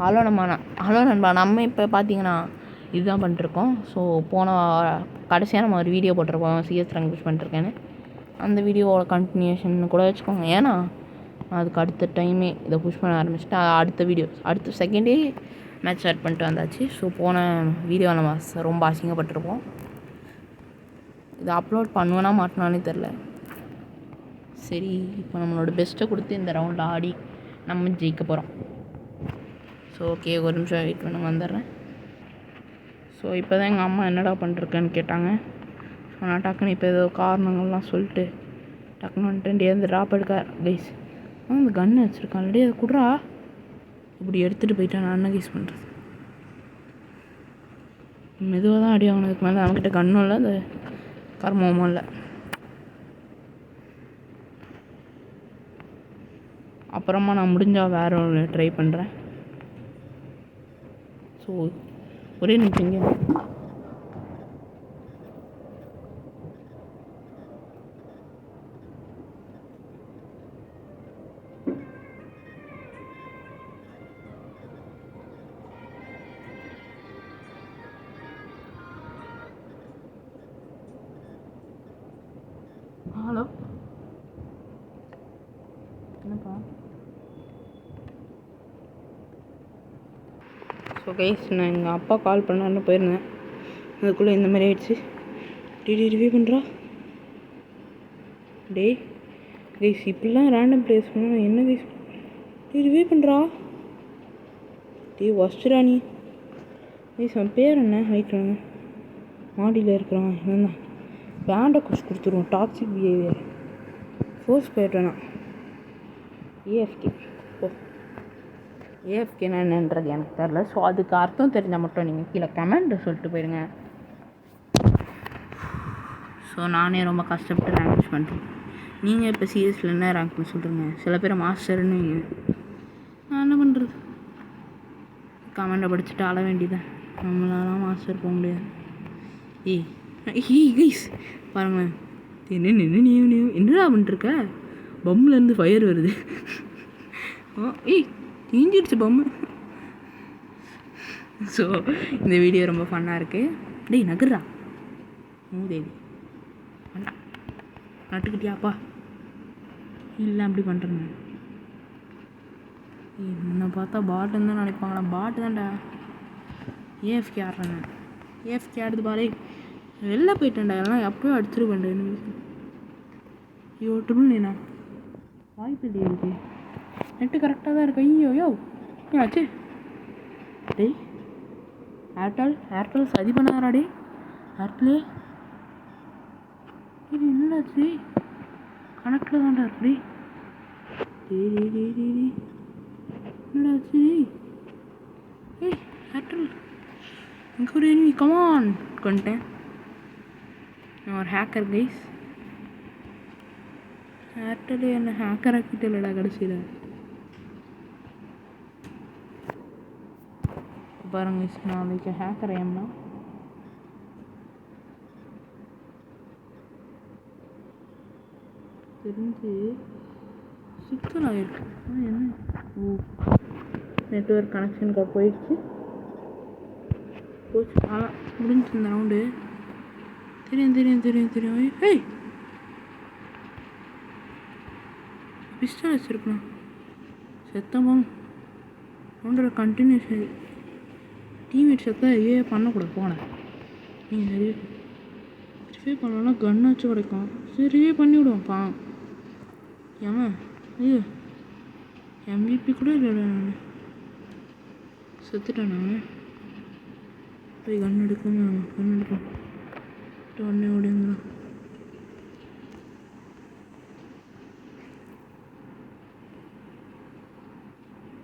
Hello நண்பா, நம்ம இப்போ பார்த்தீங்கன்னா இதுதான் பண்ணிட்டுருக்கோம். ஸோ கடைசியாக நம்ம ஒரு வீடியோ போட்டிருப்போம் சிஎஸ் ரேங்க் புஷ் பண்ணிட்டுருக்கேன்னு. அந்த வீடியோவோட கண்டினியூஷன் கூட வச்சுக்கோங்க. ஏன்னா அதுக்கு அடுத்த டைமே இதை புஷ் பண்ண ஆரம்பிச்சுட்டு அடுத்த செகண்டே மேட்ச் ஸ்டார்ட் பண்ணிட்டு வந்தாச்சு. ஸோ போன வீடியோவில் நம்ம ரொம்ப அசிங்கப்பட்டிருப்போம். இதை அப்லோட் பண்ணுவேனா மாட்டினானே தெரில. சரி, இப்போ நம்மளோட பெஸ்ட்டை கொடுத்து இந்த ரவுண்டில் ஆடி நம்ம ஜெயிக்க போகிறோம். ஸோ ஓகே, ஒரு நிமிஷம் வெயிட் பண்ண வந்துடுறேன். ஸோ இப்போ தான் எங்கள் அம்மா என்னடா பண்ணிருக்கேன்னு கேட்டாங்க. ஸோ நான் டக்குன்னு இப்போ ஏதோ காரணங்கள்லாம் சொல்லிட்டு டக்குன்னு வந்துட்டு அந்த ட்ராப் எடுக்க கைஸ் இந்த கன்று வச்சுருக்கான் ஆல்ரெடி, அதை குட்றா. இப்படி எடுத்துகிட்டு போயிட்டேன். நான் என்ன கைஸ் பண்ணுறது? மெதுவாக தான் அடி வாங்கினதுக்கு மேலே அவங்ககிட்ட கன்னும் இல்லை, அந்த கர்மமும் இல்லை. அப்புறமா நான் முடிஞ்சால் வேறு ஒன்று ட்ரை பண்ணுறேன். ஸோ ஒரே நிமிஷம் இங்கே ஹலோ என்னப்பா? ஸோ கைஸ், நான் எங்கள் அப்பா கால் பண்ணாருன்னு போயிருந்தேன். அதுக்குள்ளே இந்த மாதிரி ஆயிடுச்சு. ரிவ்யூ பண்ணுறா டேய் கைஸ். இப்படிலாம் ரேண்டம் பிளேஸ் பண்ணால் என்ன கைஸ்? ரிவ்யூ பண்ணுறா டேய் வச்சுரா நீ. கைஸ் அவன் பேர் என்ன? ஹைட்றாங்க மாடியில் இருக்கிறான். இவன் தான் பேண்டை குஷ் கொடுத்துருவோம். டாக்ஸிக் பிஹேவியர் ஃபோர்ஸ் போய்ட்டேனா? ஏஎஃப்கே. ஓ, ஏஎஃப்கேனா என்னன்றது எனக்கு தெரில. ஸோ அதுக்கு அர்த்தம் தெரிஞ்சால் மட்டும் நீங்கள் கீழே கமெண்ட் சொல்லிட்டு போயிடுங்க. ஸோ நானே ரொம்ப கஷ்டப்பட்டு ரேங்க் புஷ் பண்ணுறேன். நீங்கள் இப்போ சீரியஸில் என்ன ரேங்க் புஷ் சொல்கிறீங்க? சில பேர் மாஸ்டர்னு. நான் என்ன பண்ணுறது? கமெண்டை படிச்சுட்டு ஆள வேண்டியதான். நம்மளாலாம் மாஸ்டர் போக முடியாது. கைஸ் பாருங்களேன், என்னடா பண்ணிட்டுருக்க? பம்முலேருந்து ஃபயர் வருது. தீஞ்சிடுச்சு பம்மு. ஸோ இந்த வீடியோ ரொம்ப ஃபன்னாக இருக்குது. டேய் நகர்றா மூதேவி. வேண்டாம் நட்டுக்கிட்டியாப்பா? இல்லை அப்படி பண்ணுறேங்க. என்னை பார்த்தா பாட்டுன்னு தான் நினைப்பாங்களா? பாட்டு தான்டா. ஏஎஃப்கே ஆடுறேங்க. ஏஎஃப்கே ஆடுது பாரு. வெளில போயிட்டேன்டா. எல்லாம் எப்போயும் அடிச்சிருக்கேன். ஐயோ ட்ரிபிள் நீனா வாய்ப்பு இல்லையா? இருக்கு நெட்டு கரெக்டாக தான் இருக்கு. ஐயோ ஆச்சு. டேய் ஏர்டெல் சதி பண்ணாரா? டே ஏர்டெல்லே இது என்னடாச்சு? கணக்கில் தான்டா இருக்கு. என்னடாச்சு? ஏர்டெல் இங்கே ஒரு எனிமி. கமான் கொண்டேன். நான் ஒரு ஹேக்கர் கைஸ். ஏர்டெல் என்ன ஹேக்கர் ஆக்கிட்டு இல்லைடா கடைசியில். பாருங்க நாளைக்கு ஹேக்கர் ஏம்னா தெரிஞ்சு சிக்கல் ஆகிருக்கு. என்ன? ஓ, நெட்ஒர்க் கனெக்ஷனுக்கு போயிடுச்சு. முடிஞ்சு இந்த ரவுண்டு. தெரியும். ஏய் பிஸ்டல் வச்சுருக்கலாம். செத்தமாக ரவுண்டோட கண்டினியூஷன். டீம்மேட் செத்தா பண்ணக்கூடாது. போனேன் நீங்கள் ரிவே பண்ணலாம். கன் வச்சு கிடைக்கும். சரி ரிவே பண்ணி விடுவோம்ப்பா. ஏமா ஐயோ எம்விபி கூட இல்லைடா. நான் செத்துட்டேன். நான் போய் கன் எடுப்போம். உடனே ஓடிந்துடும்.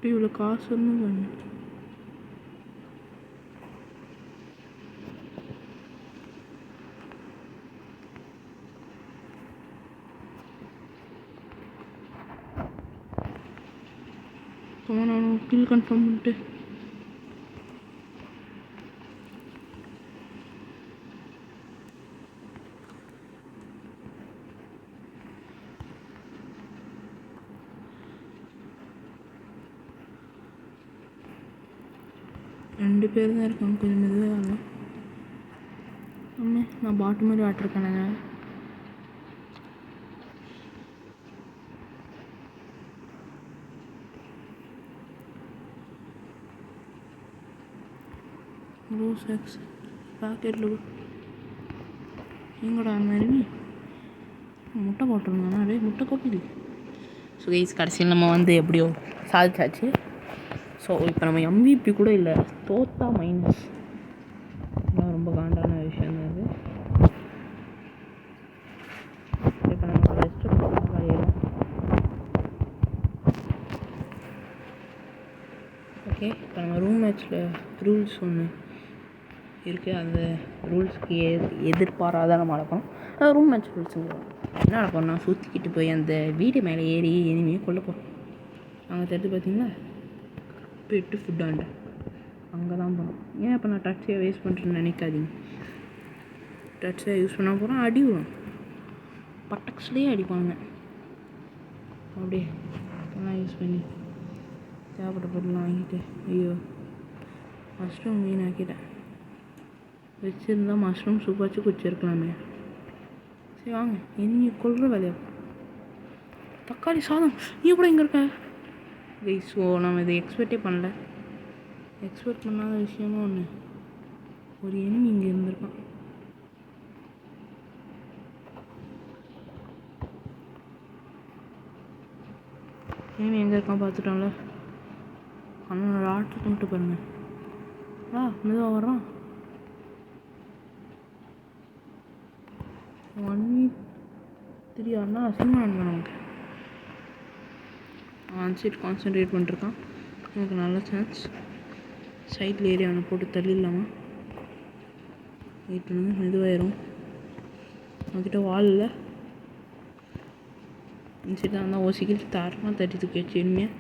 இவ்வளோ காசு ஒன்றும் பண்ணு. நான் கில் கன்ஃபார்ம் பண்ணிட்டு 2 பேர் தான் இருக்காங்க. கொஞ்சம் மெதுவாக வாங்க. அம்மே நான் பாட்டு மாதிரி ஆட்டிருக்கேனுங்க. ரோஸ் எக்ஸ் பேக்கெட்டில் எங்கடா மாதிரி முட்டை போட்டிருந்தானா? அதே முட்டை கொப்பிது. ஸோ கைஸ் கடைசியில் நம்ம வந்து எப்படியோ சாதிச்சாச்சு. ஸோ இப்போ நம்ம MVP கூட இல்லை, தோத்தா மைனஸ். இதெல்லாம் ரொம்ப காண்டான விஷயம் தான் அது. இப்போ நம்ம ரெஸ்ட்டு காலையிடும். ஓகே, இப்போ நம்ம ரூம் மேட்ச்சில் ரூல்ஸ் ஒன்று இருக்குது. அந்த ரூல்ஸ்க்கு எதிர்பாராத நம்ம நடக்கணும். ரூம் மேட்ச் ரூல்ஸுங்க என்ன நடக்கணும்னா, சுற்றிக்கிட்டு போய் அந்த வீடு மேலே ஏறி இனிமேல் கொல்ல போகிறோம். அங்கே தெரிஞ்சு பார்த்தீங்களா, பெட்டு ஃபுட்டாண்ட அங்கே தான் போகணும். ஏன் இப்போ நான் டச்சை வேஸ்ட் பண்ணுறேன்னு நினைக்காதீங்க. டச்சை யூஸ் பண்ண போகிறோம், அடி வரும். பட்டக்ஸ்லேயே அடிப்பாங்க. அப்படியே எல்லாம் யூஸ் பண்ணி தேவைப்பட்ட பொருள்லாம் வாங்கிட்டு, ஐயோ மஷ்ரூம் வீணாக்கிட்டேன். வச்சுருந்தா மஷ்ரூம் சூப் வச்சு குச்சிருக்கலாமே. சரி வாங்க, என்ன கொள்கிற வேலையா. தக்காளி சாதம் நீ கூட இங்கே இருக்க கைஸ். ஸோ நம்ம இதை எக்ஸ்பெக்டே பண்ணல. எக்ஸ்பெக்ட் பண்ணாத விஷயமும் ஒன்று, ஒரு எனிமி இங்கே இருந்திருக்கான். எனிமி எங்கே இருக்கான் பார்த்துட்டோம்ல. அண்ணனோட ஆட்டத்தை மட்டும் பாருங்க. மெதுவாக வர்றான். 1v3 ஆனா அசிங்கமாக இருக்கும் நமக்கு. சைட் கான்சன்ட்ரேட் பண்ணிருக்கான். நமக்கு நல்ல சான்ஸ். சைட்டில் ஏறி அவனை போட்டு தள்ளிடலாமா? வெயிட் பண்ணுங்க, மெதுவாயிரும். அவன்கிட்ட வால் இல்லை. இந்த சைட் தான் இருந்தால் ஓசிக்கிட்டு தாரமாக தட்டி தூக்கி வச்சு இனிமையாக.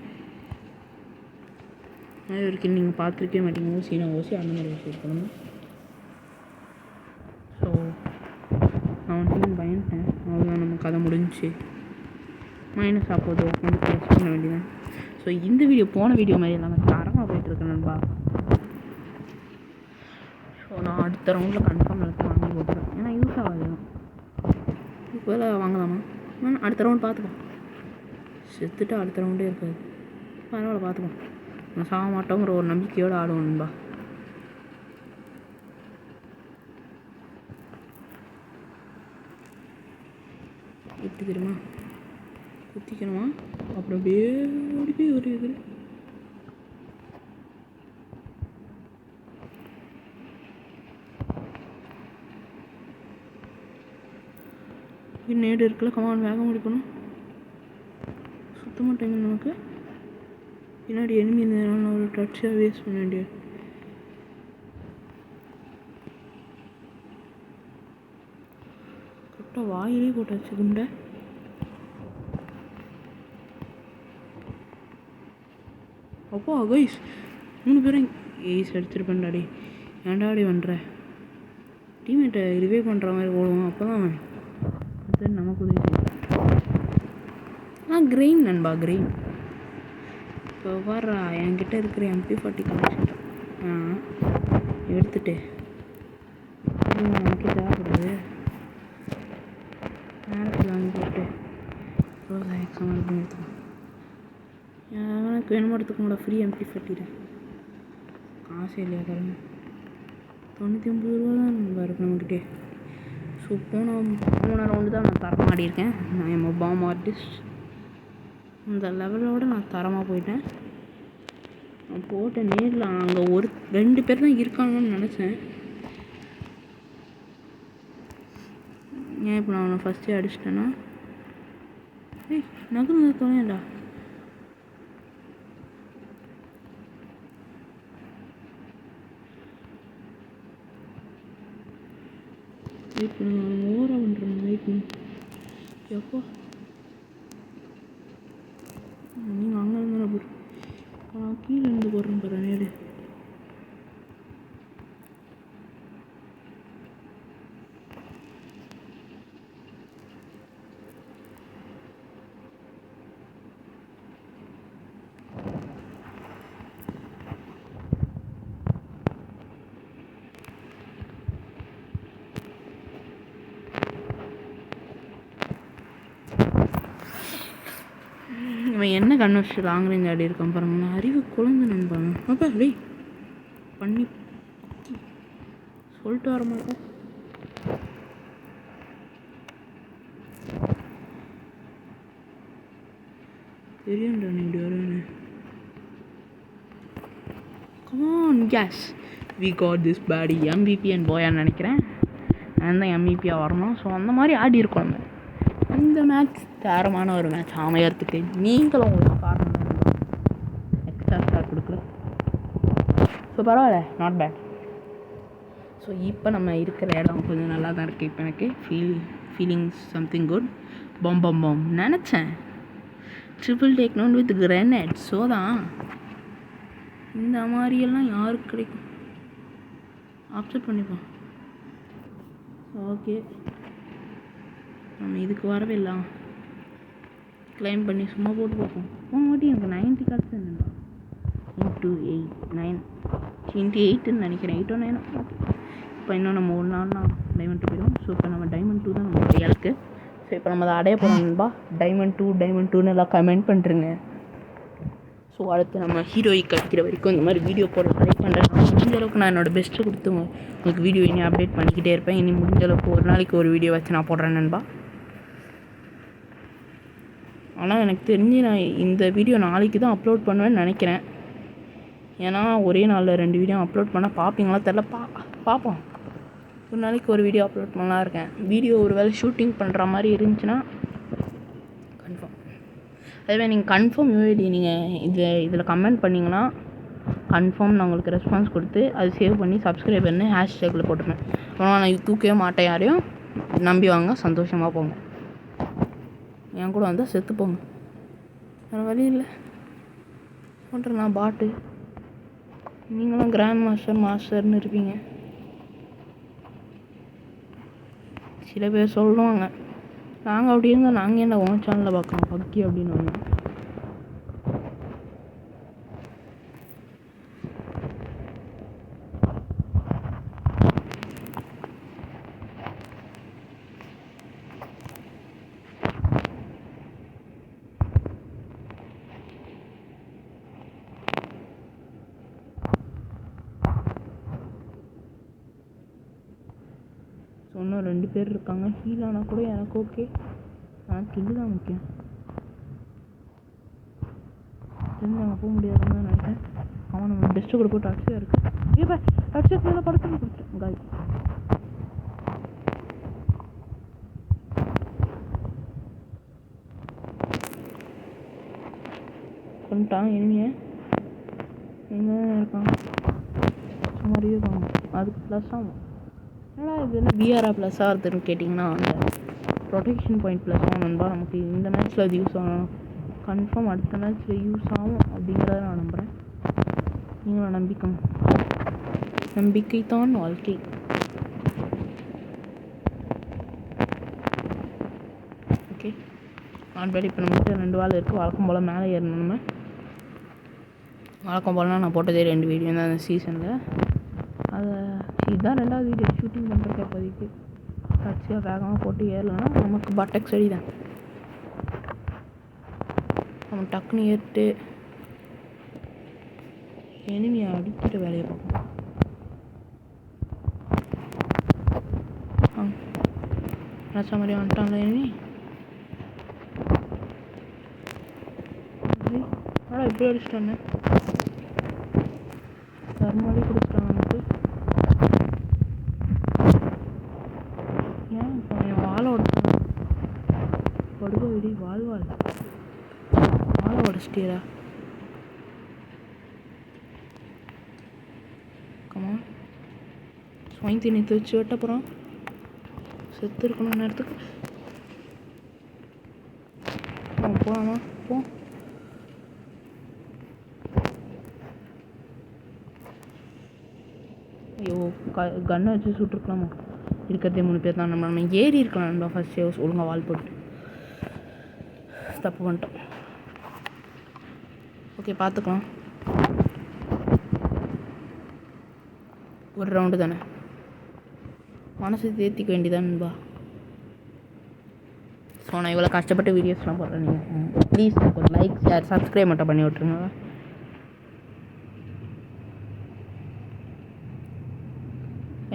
அது வரைக்கும் நீங்கள் பார்த்துருக்கவே மாட்டீங்க. ஓசி நான் ஓசி அந்த மாதிரி ஓசி இருக்கணும். ஸோ நான் வந்து பயன்ட்டேன். அவ்வளோதான், நம்ம கதை முடிஞ்சிச்சு. மைனஸ் ஆப்போது உட்காந்து ப்ளஸ் பண்ண வேண்டியதான். ஸோ இந்த வீடியோ போன வீடியோ மாதிரி இல்லாமல் தரமாக போயிட்டுருக்கேன் நண்பா. ஸோ நான் அடுத்த ரவுண்டில் கன்ஃபார்ம் எடுத்து வாங்கி போட்டுருக்கேன். ஏன்னா யூஸ் ஆகாது. இப்போ வாங்கலாமா? அடுத்த ரவுண்ட் பார்த்துக்கோ. செத்துட்டு அடுத்த ரவுண்டே இருக்காது. பரவாயில்ல பார்த்துக்கோ. நான் சாக மாட்டோங்கிற ஒரு நம்பிக்கையோடு ஆடுவோம் நண்பா. எப்படி தெரியுமா, குத்திக்கணுமா, அப்புறம் அப்படியே ஓடி போய் ஒரு இது நேடு இருக்குல்ல. கமான் வேக முடிக்கணும். சுத்த மாட்டேங்க நமக்கு. பின்னாடி எனிமி இருந்ததுனால நான் ஒரு டச்சாக வேஸ்ட் பண்ண வேண்டியது. கரெக்டாக வாயிலே போட்டாச்சு குண்டை. அப்போ கைஸ் 3 பேரும் ஏஸ் எடுத்துருப்பேன்டாடி. ஏன்டாடி பண்ணுற டீம்மேட்டை ரிவே பண்ணுற மாதிரி ஓடுவோம். அப்போ தான் அது நமக்கு உதவி செய்யும். கிரெயின் நண்பா, கிரெயின். இப்போ வர்றா என்கிட்ட இருக்கிற MP40 கலெக்ஷன் எடுத்துட்டு நமக்கு தேவைப்படுது. நேரத்தில் வாங்கி போட்டு ரோஸ் எக்ஸாம் பண்ணி எடுத்துக்கலாம். எனக்கு வேணுமா எடுத்துக்கோங்களா ஃப்ரீ MP40 காசு இல்லையா தரேன். 99 ரூபா தான் நம்ம இருக்கு நம்மக்கிட்டே. ஸோ போன ரவுண்டு தான் நான் தரமாக ஆடியிருக்கேன். நான் என் பாம் ஆர்டிஸ்ட் அந்த லெவலோடு நான் தரமாக போயிட்டேன். நான் போட்ட நேரில் அங்கே 2 பேர் தான் இருக்காங்கன்னு நினச்சேன். ஏன் இப்போ நான் அவனை ஃபஸ்ட்டே அடிச்சிட்டேன்னா, நகர்ந்து தொலையண்டா. வெயிட் பண்ணுங்க, ஓவராக பண்ணுறேன். வெயிட் பண்ணு. எப்போ நீங்கள் அங்கே இருந்தானே போட்டு கீழே இருந்து போடுறேன் பாரு நேடு. கண் வச்சு லாங் ரேஞ்ச் ஆடி இருக்கேன் பாருங்க. நான் அறிவு குழந்தை நண்பாங்க அப்போ டேய் பண்ணி சொல்லிட்டு வர மாட்டேன். தெரியும்டா நீ இப்படி வருவேன்னு. Come on case we got this Bedi MVP and போயான்னு நினைக்கிறேன். நான் தான் MVP வரணும். ஸோ அந்த மாதிரி ஆடி இருக்கோம் நம்ம. இந்த மேட்ச் தரமான ஒரு மேட்ச் அமையறதுக்கு நீங்களும் உங்களுக்கு காரணம் எக்ஸ்ட்ரா ஸ்டார் கொடுக்கல. ஸோ பரவாயில்ல, நாட் பேட். ஸோ இப்போ நம்ம இருக்கிற இடம் கொஞ்சம் நல்லா தான் இருக்குது. இப்போ எனக்கு ஃபீலிங்ஸ் சம்திங் குட். பம் நினச்சேன் triple take known with grenade. So தான் இந்த மாதிரியெல்லாம் யாருக்கு கிடைக்கும்? அப்செட் பண்ணிப்போம். ஓகே, நம்ம இதுக்கு வரவே இல்லை. கிளைம் பண்ணி சும்மா போட்டு பார்ப்போம். வாட்டி எனக்கு 90 கார்ட்ஸ் என்னடா இன்ட்டு 8 நினைக்கிறேன். 8 or 9. ஓகே, இப்போ இன்னும் நம்ம 1 நாள்னா டைமண்ட் 2 போயிடும். ஸோ இப்போ நம்ம டைமண்ட் 2 தான் நம்மளுடைய இலக்கு. ஸோ இப்போ நம்ம அதை அடைய போகிறோம்பா. டைமண்ட் 2 எல்லாம் கமெண்ட் பண்ணுறேங்க. ஸோ அடுத்து நம்ம ஹீரோயிக் அடிக்கிற வரைக்கும் இந்த மாதிரி வீடியோ போட ட்ரை பண்ணுறேன். முடிஞ்ச அளவுக்கு நான் என்னோடய பெஸ்ட்டு கொடுத்து உங்களுக்கு வீடியோ இனி அப்டேட் பண்ணிக்கிட்டே இருப்பேன். இனி முடிஞ்ச அளவுக்கு ஒரு நாளைக்கு ஒரு வீடியோ வச்சு நான் போடுறேன் நண்பா. ஆனால் எனக்கு தெரிஞ்சு நான் இந்த வீடியோ நாளைக்கு தான் அப்லோட் பண்ணுவேன்னு நினைக்கிறேன். ஏன்னா ஒரே நாளில் 2 வீடியோ அப்லோட் பண்ணால் பார்ப்பீங்களா தெரில. பார்ப்போம். ஒரு நாளைக்கு ஒரு வீடியோ அப்லோட் பண்ணலாம் இருக்கேன். வீடியோ ஒரு வேளை ஷூட்டிங் பண்ணுற மாதிரி இருந்துச்சுன்னா கன்ஃபார்ம். அதுவே நீங்கள் கன்ஃபார்ம் யூஐடி நீங்கள் இதில் கமெண்ட் பண்ணிங்கன்னா கன்ஃபார்ம் நான் உங்களுக்கு ரெஸ்பான்ஸ் கொடுத்து அது சேவ் பண்ணி சப்ஸ்கிரைப் பண்ணி ஹேஷ்டேக்கில் போட்டுருவேன். ஆனால் நான் தூக்கவே மாட்டேன். யாரையும் நம்பி வாங்க, சந்தோஷமாக போங்க. என் கூட வந்தால் செத்து போங்க, வேறு வழி இல்லை. பண்ணுறேன் நான் பாட்டு. நீங்களும் கிராண்ட் மாஸ்டர்னு இருப்பீங்க. சில பேர் சொல்லுவாங்க நாங்கள் அப்படி இருந்தால் நாங்கள் என்ன உன் சேனலில் பார்க்கணும் பக்கி அப்படின்னு வாங்க. இன்னும் 2 பேர் இருக்காங்க. ஹீல் ஆனால் கூட எனக்கு ஓகே. ஆனால் கில்லு தான் முக்கியம். தெரிஞ்சு அங்கே போக முடியாதுன்னு தான் நினைக்கிறேன். அவன் நம்ம பெஸ்ட்டு கூட போட்டு அடிச்சா இருக்குது. ஏப்பா அடிச்சா கீழே கொடுத்துட்டேன் காய். கொண்டுட்டான் இனிமையை. எங்கே இருக்கான்? சும்மாரியே இருக்காங்க. அதுக்கு ப்ளஸ் ஆகும். ஏன்னா இது என்ன பிஆர்ஆ ப்ளஸ் ஆகுதுன்னு கேட்டிங்கன்னா அந்த ப்ரொடெக்ஷன் பாயிண்ட் ப்ளஸ் ஆகணும்பா. நமக்கு இந்த மேட்ச்சில் அது யூஸ் ஆகணும். கன்ஃபார்ம் அடுத்த மேட்ச்சில் யூஸ் ஆகும் அப்படிங்கிறத நான் நம்புகிறேன். நீங்களும் நம்பிக்கை தான் வாழ்க்கை. ஓகே, ஆல்ரெடி இப்போ நம்மகிட்ட 2 வால் இருக்குது. வழக்கம் போல் மேலே ஏறணும். நம்ம வழக்கம் போலனா நான் போட்டதே 2 வீடியோ தான் அந்த சீசனில். அதை இதுதான் 2வது வீடியோ ஷூட்டிங் பண்ணுறதுக்கு. இப்போதைக்கு கடைசியாக வேகமாக போட்டு ஏறலைன்னா நமக்கு பட்டக் செடி தான். நம்ம டக்குன்னு ஏறிட்டு எனிமியை அடிக்கிற வேலையை பார்ப்போம். நினச்ச மாதிரி வந்துட்டான்ல எனிமி. ஆனால் இப்படி அடிச்சிட்டானே. தர்மாலி கொடுத்துட்டாங்க நமக்கு. ஏன் இப்போ என் வாழை உடச்சிட்டான். படுக விடி வாழை உடச்சிட்டியரா. கமா ஸ்வைன் தீனி வச்சு வெட்ட போகிறான். செத்து இருக்கணும் நேரத்துக்கு. போகலாமா? போ. ஐயோ கன்னை வச்சு சுட்டுருக்கலாமா? இருக்கிறதே 3 பேர் தான். நம்ம ஏறி இருக்கலாம் நண்பா. ஃபஸ்ட்டே ஒழுங்காக வால் போட்டு தப்பு பண்ணிட்டோம். ஓகே, பார்த்துக்கலாம். ஒரு ரவுண்டு தானே, மனசு தேர்த்திக்க வேண்டியதான் நண்பா. ஸோ நான் இவ்வளோ கஷ்டப்பட்டு வீடியோஸ்லாம் போடுறேன். நீங்கள் ப்ளீஸ் எனக்கு ஒரு லைக் ஷேர் சப்ஸ்கிரைப் மட்டும் பண்ணி விட்ருங்க.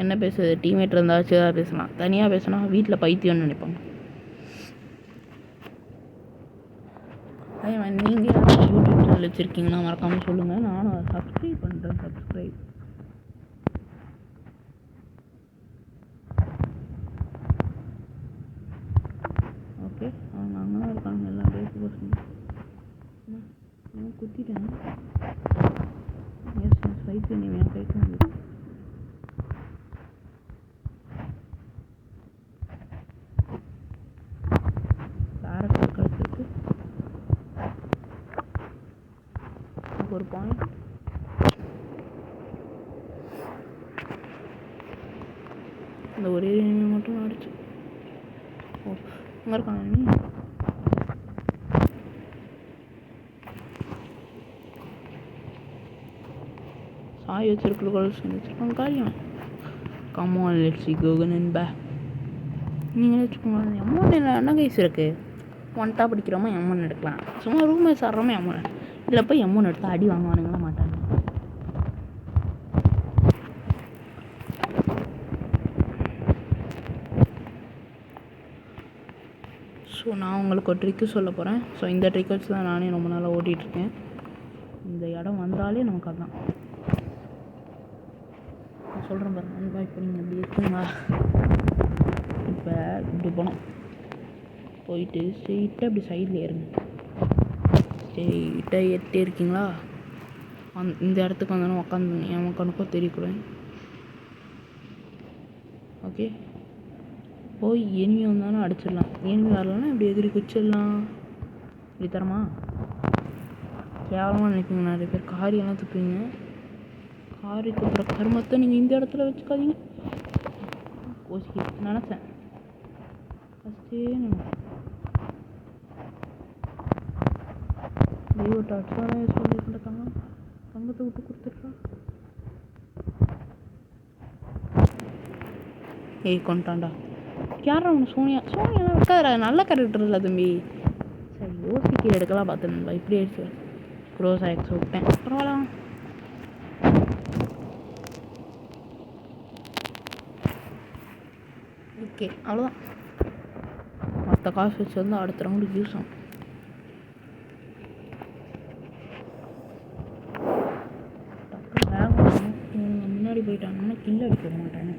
என்ன பேசுறது, டீம்மேட் இருந்தாச்சும் தான் பேசலாம். தனியாக பேசினா வீட்டில் பைத்தியம்னு நினைப்பாங்க. அதே மாதிரி நீங்கள் யூடியூப் சேனல் வச்சுருக்கீங்கன்னா மறக்காமல் சொல்லுங்கள். நானும் சப்ஸ்கிரைப் பண்ணுறேன். Subscribe okay. அவங்க அங்கே தான் இருக்காங்க எல்லாம் பேசி பசங்க. குத்திட்டேன். எஸ் எஸ் வயிற்று நீ என் கைக்கு வந்து டேரக்டர் கழிச்சிருக்கு. ஒரு பாயிண்ட் இந்த ஒரே மட்டும் அடிச்சு. ஓ இங்கே இருக்காங்க. நீ சாய் வச்சிருக்க வச்சுருக்காங்க காரியம். Come on let's கோகன் and pay. நீங்களே வச்சுக்கோங்க. எம்மன் இல்லை என்ன கைஸ் இருக்குது. ஒன்ட்டா படிக்கிறோமா எம்மன் எடுக்கலாம். சும்மா ரூமே சாடுறோமா எம்மன். இதில் போய் எம்மன் எடுத்தால் அடி வாங்குவானுங்களா மாட்டாங்க. ஸோ நான் உங்களுக்கு ஒரு ட்ரிக்கு சொல்ல போகிறேன். ஸோ இந்த ட்ரிக் வச்சு தான் நானே ரொம்ப நாளாக ஓட்டிகிட்ருக்கேன். இந்த இடம் வந்தாலே நமக்கு அதுதான் நான் சொல்கிறேன் பாருங்க. நண்பா இப்போ நீங்கள் இப்படி இருக்குங்களா, இப்போ இப்படி போனோம் போயிட்டு ஸ்ட்ரெயிட்டாக இப்படி சைடில் ஏறுங்க. ஸ்ட்ரெயிட்டாக ஏறிட்டே இருக்கீங்களா, இந்த இடத்துக்கு வந்தாலும் உட்காந்து என் கணக்கும் தெரியக்கூடாது. ஓகே போய் எனிமி வந்தாலும் அடிச்சிடலாம். எனிமி வரலன்னா இப்படி எதிரி குச்சிடலாம். இப்படி தரமா கேவலமாக நினைப்பீங்க. நிறைய பேர் காரியெல்லாம் துப்புவீங்க. காரி துப்புற கருமத்தை நீங்கள் இந்த இடத்துல வச்சுக்காதீங்க. ஓசி நினச்சேன் ஃபஸ்ட்டே தெய்வத்தை அடிச்சாலே சொல்லிட்டு தங்கத்தை விட்டு கொடுத்துட்றா. ஏய் கொண்டாண்டா யாரா ஒன்று சோனியா சோனியா இருக்காது. நல்ல கேரக்டர் இல்லை தம்பி. சரி ஓசிக்கு எடுக்கலாம் பார்த்துருந்தா இப்படி ஆயிடுச்சு. க்ரோஸ் ஆகிடுச்சு விட்டேன். பரவாயில்ல. ஓகே அவ்வளோதான். மற்ற காசு வச்சு வந்து அடுத்த ரவுண்டுக்கு யூஸ் ஆகும். முன்னாடி போயிட்டாங்கன்னா கில்ல அடிக்க மாட்டேன்.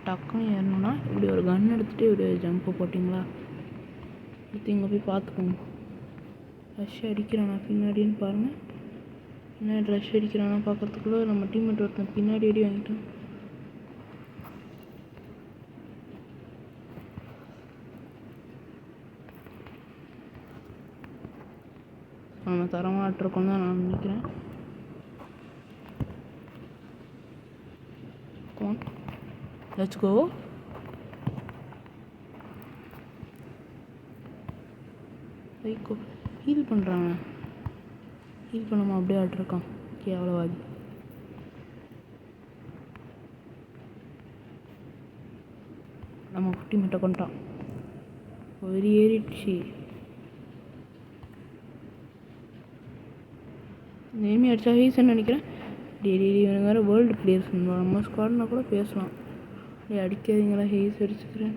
டக்குன்னு ஏறணுன்னா இப்படி ஒரு கன் எடுத்துகிட்டு இப்படி ஜம்ப்பு போட்டிங்களா, எடுத்து இங்கே போய் பார்த்துக்கோங்க. ரஷ் அடிக்கிறானா பின்னாடின்னு பாருங்கள். பின்னாடி ரஷ் அடிக்கிறானா பார்க்குறதுக்குள்ளே நம்ம டீம்மேட் ஒருத்தன் பின்னாடி அடி வாங்கிட்டோம். நம்ம தரமாட்டிருக்கோம் தான் நான் நினைக்கிறேன். Let's go. வைக்கோ ஹீல் பண்ணுறாங்க. ஹீல் பண்ணாமல் அப்படியே ஆட்டிருக்கான். ஓகே அவ்வளோவாது. நம்ம குட்டி மட்டும் கொண்டான் ஒரு ஏறிடுச்சு. நேமி அடித்தா ஹீஸ்ன்னு நினைக்கிறேன். டெய்லி இவனுங்க வேறு வேர்ல்டு பிளேயர்ஸ் நம்ம ஸ்குவாட்னா கூட பேசலாம். டே அடிக்காதீங்களா ஹெய்ஸ் அடிச்சுக்கிறேன்.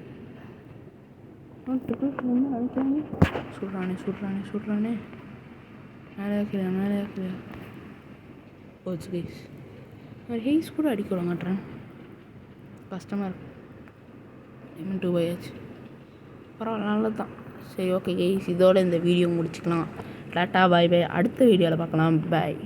நினைக்கிறாங்க சுடுறானே மேலே ஆக்குறேன். போச்சு கைஸ். ஹெய்ஸ் கூட அடிக்க விட மாட்டேறேன். கஷ்டமாக இருக்கு. டைம் 2 ஆச்சு. பரவாயில்ல நல்லது தான். சரி ஓகே கைஸ் இதோட இந்த வீடியோ முடிச்சுக்கலாம். டாட்டா பாய் பாய். அடுத்த வீடியோவில் பார்க்கலாம். பாய்.